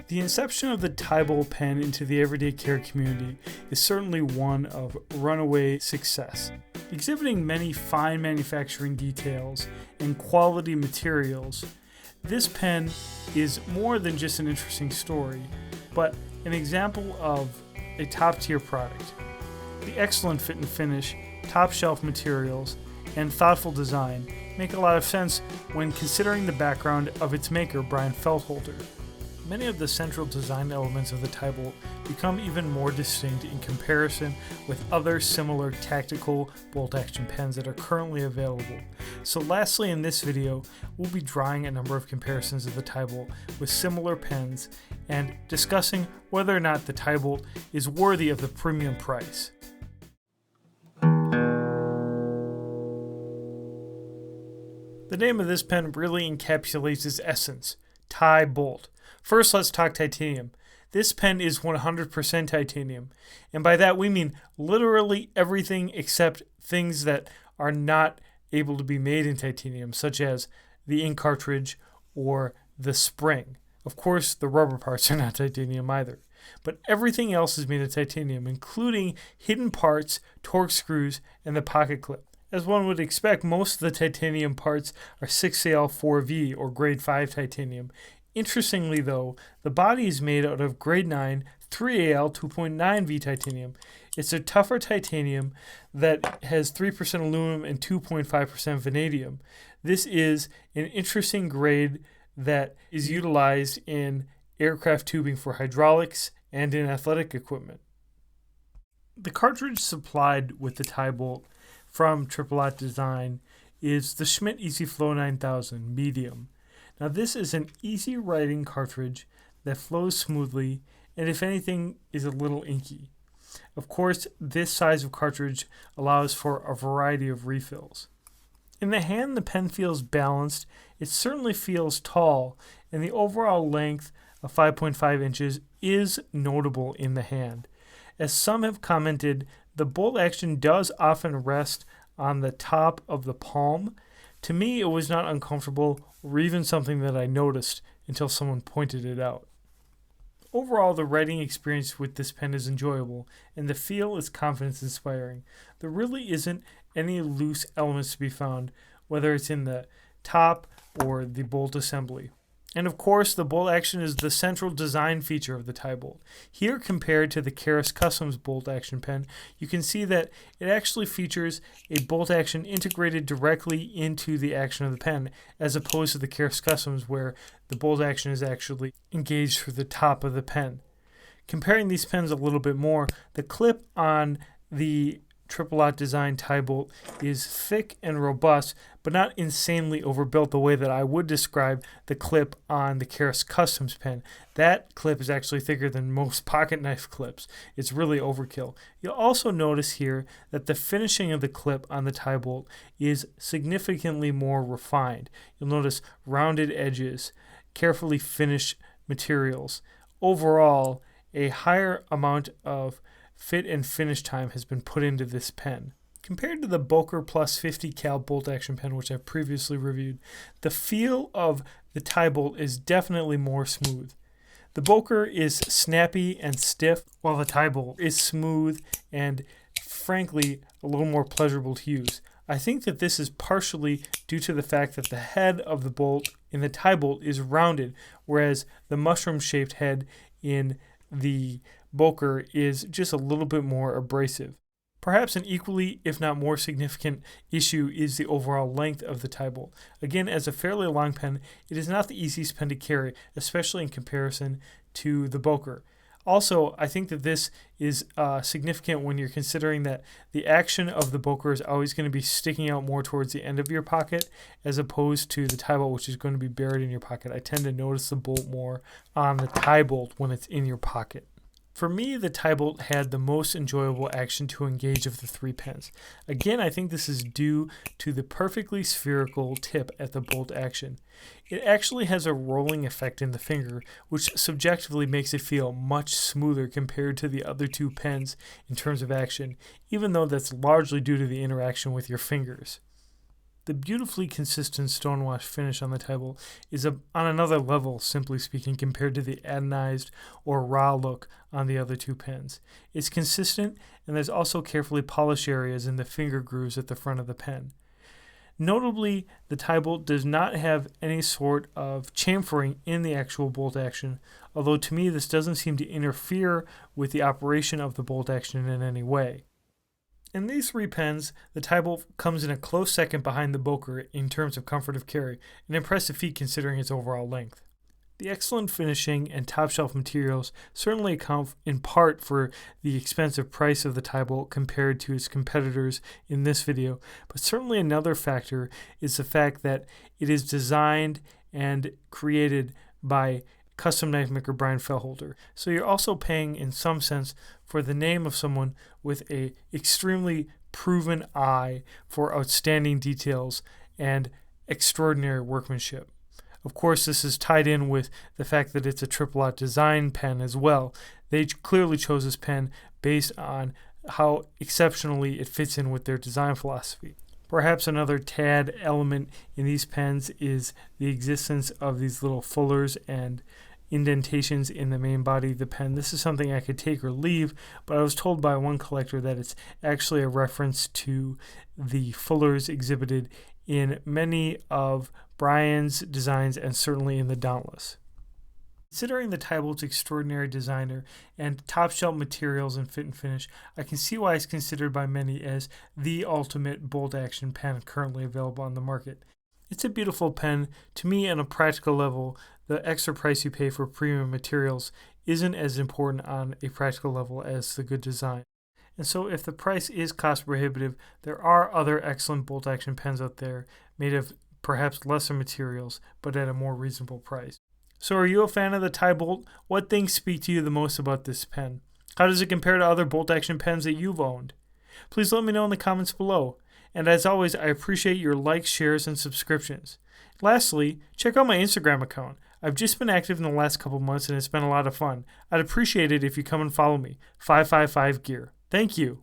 The inception of the TiBolt pen into the everyday care community is certainly one of runaway success. Exhibiting many fine manufacturing details and quality materials, this pen is more than just an interesting story, but an example of a top-tier product. The excellent fit and finish, top-shelf materials, and thoughtful design make a lot of sense when considering the background of its maker, Brian Fellhoelter. Many of the central design elements of the TiBolt become even more distinct in comparison with other similar tactical bolt-action pens that are currently available. So lastly, in this video, we'll be drawing a number of comparisons of the TiBolt with similar pens and discussing whether or not the TiBolt is worthy of the premium price. The name of this pen really encapsulates its essence, TiBolt. First, let's talk titanium. This pen is 100% titanium, and by that we mean literally everything except things that are not able to be made in titanium, such as the ink cartridge or the spring. Of course, the rubber parts are not titanium either, but everything else is made of titanium, including hidden parts, torque screws, and the pocket clip. As one would expect, most of the titanium parts are 6Al4V or grade 5 titanium. Interestingly though, the body is made out of grade 9 3Al 2.9V titanium. It's a tougher titanium that has 3% aluminum and 2.5% vanadium. This is an interesting grade that is utilized in aircraft tubing for hydraulics and in athletic equipment. The cartridge supplied with the TiBolt from Aught Design is the Schmidt EasyFlow 9000 medium. Now this is an easy writing cartridge that flows smoothly and if anything is a little inky. Of course, this size of cartridge allows for a variety of refills. In the hand, the pen feels balanced, it certainly feels tall, and the overall length of 5.5 inches is notable in the hand. As some have commented, the bolt action does often rest on the top of the palm. To me, it was not uncomfortable or even something that I noticed until someone pointed it out. Overall, the writing experience with this pen is enjoyable, and the feel is confidence-inspiring. There really isn't any loose elements to be found, whether it's in the top or the bolt assembly. And of course, the bolt action is the central design feature of the TiBolt. Here, compared to the Keras Customs bolt action pen, you can see that it actually features a bolt action integrated directly into the action of the pen, as opposed to the Keras Customs where the bolt action is actually engaged through the top of the pen. Comparing these pens a little bit more, the clip on the Aught Design TiBolt is thick and robust, but not insanely overbuilt the way that I would describe the clip on the Keras Customs pen. That clip is actually thicker than most pocket knife clips. It's really overkill. You'll also notice here that the finishing of the clip on the TiBolt is significantly more refined. You'll notice rounded edges, carefully finished materials. Overall, a higher amount of fit and finish time has been put into this pen. Compared to the Boker Plus 50 cal bolt action pen, which I've previously reviewed, the feel of the TiBolt is definitely more smooth. The Boker is snappy and stiff, while the TiBolt is smooth and frankly a little more pleasurable to use. I think that this is partially due to the fact that the head of the bolt in the TiBolt is rounded, whereas the mushroom-shaped head in the Boker is just a little bit more abrasive. Perhaps an equally, if not more significant issue is the overall length of the TiBolt. Again, as a fairly long pen, it is not the easiest pen to carry, especially in comparison to the Boker. Also, I think that this is significant when you're considering that the action of the Boker is always going to be sticking out more towards the end of your pocket as opposed to the TiBolt, which is going to be buried in your pocket. I tend to notice the bolt more on the TiBolt when it's in your pocket. For me, the TiBolt had the most enjoyable action to engage of the three pens. Again, I think this is due to the perfectly spherical tip at the bolt action. It actually has a rolling effect in the finger, which subjectively makes it feel much smoother compared to the other two pens in terms of action, even though that's largely due to the interaction with your fingers. The beautifully consistent Stonewash finish on the TiBolt is on another level, simply speaking, compared to the anodized or raw look on the other two pens. It's consistent, and there's also carefully polished areas in the finger grooves at the front of the pen. Notably, the TiBolt does not have any sort of chamfering in the actual bolt action, although to me this doesn't seem to interfere with the operation of the bolt action in any way. In these three pens, the TiBolt comes in a close second behind the Boker in terms of comfort of carry, an impressive feat considering its overall length. The excellent finishing and top-shelf materials certainly account in part for the expensive price of the TiBolt compared to its competitors in this video, but certainly another factor is the fact that it is designed and created by custom knife maker Brian Fellhoelter. So you're also paying, in some sense, for the name of someone with a extremely proven eye for outstanding details and extraordinary workmanship. Of course, this is tied in with the fact that it's a triple Aught design pen as well. They clearly chose this pen based on how exceptionally it fits in with their design philosophy. Perhaps another tad element in these pens is the existence of these little fullers and indentations in the main body of the pen. This is something I could take or leave, but I was told by one collector that it's actually a reference to the fullers exhibited in many of Brian's designs and certainly in the Dauntless. Considering the TiBolt's extraordinary designer and top-shelf materials and fit and finish, I can see why it's considered by many as the ultimate bolt-action pen currently available on the market. It's a beautiful pen. To me, on a practical level, the extra price you pay for premium materials isn't as important on a practical level as the good design. And so if the price is cost prohibitive, there are other excellent bolt-action pens out there made of perhaps lesser materials, but at a more reasonable price. So are you a fan of the TiBolt? What things speak to you the most about this pen? How does it compare to other bolt-action pens that you've owned? Please let me know in the comments below. And as always, I appreciate your likes, shares, and subscriptions. Lastly, check out my Instagram account. I've just been active in the last couple months and it's been a lot of fun. I'd appreciate it if you come and follow me, 555 Gear. Thank you.